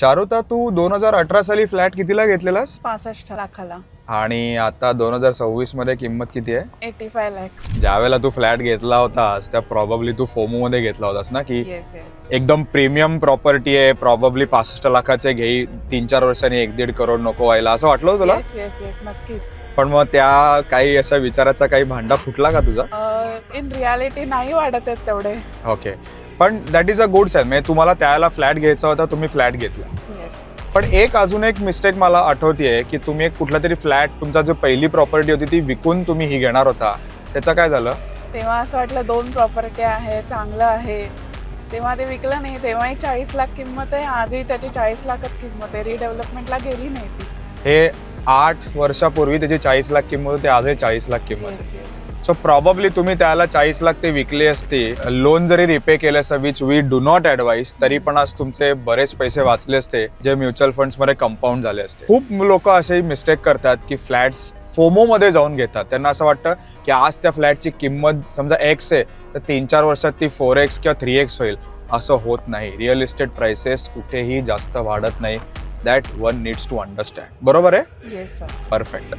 चारुता, तू 2018 साली फ्लॅट कितीला घेतलेलास 65 लाखाला. आणि आता 2026 मध्ये किंमत किती आहे? 85 lakhs. ज्यावेळेला तू फ्लॅट घेतला होतास त्या प्रॉबब्ली तू फोमो मध्ये घेतला होतास ना, की येस येस. एकदम प्रीमियम प्रॉपर्टी आहे, प्रॉबब्ली 65 लाखाचे घेई, 3-4 वर्षांनी 1-1.5 करोड नको व्हायला, असं वाटलं होतं तुला? येस येस येस नक्कीच. पण मग त्या काही अशा विचाराचा काही भांडा फुटला का तुझा? इन रियालिटी नाही वाढत आहेत तेवढे. ओके, पण that is a good sign. म्हणजे तुम्हाला त्याला फ्लॅट घ्यायचा होता, तुम्ही फ्लॅट घेतला. येस. पण अजून एक मिस्टेक मला आठवतीये की तुम्ही एक कुठला तरी फ्लॅट, तुमचा जो पहिली प्रॉपर्टी होती ती विकून तुम्ही ही घेणार होता, त्याचं काय झालं? तेव्हा असं वाटलं 2 प्रॉपर्टी आहे, चांगलं आहे. तेव्हा ते विकलं नाही. तेव्हाही 40 लाख किंमत आहे, आजही त्याची 40 लाखच किंमत आहे. रिडेव्हलपमेंटला गेली नाही ती. हे 8 वर्षापूर्वी त्याची 40 लाख किंमत होती, आजही 40 लाख किंमत आहे. Yes yes. सो प्रॉबब्ली तुम्ही त्याला 40 लाख ते विकले असते, लोन जरी रिपे केले असतं, विच वी डू नॉट ऍडवाइज, तरी पण आज तुमचे बरेच पैसे वाचले असते, जे म्युच्युअल फंड्स मध्ये कंपाऊंड झाले असते. खूप लोक असे मिस्टेक करतात की फ्लॅट्स फोमो मध्ये जाऊन घेतात. त्यांना असं वाटतं की आज त्या फ्लॅटची किंमत समजा X आहे, तर 3-4 वर्षात ती 4X किंवा 3X होईल. असं होत नाही. रिअल इस्टेट प्राइसेस कुठेही जास्त वाढत नाही. That one needs to understand. बरोबर आहे? Yes sir. परफेक्ट.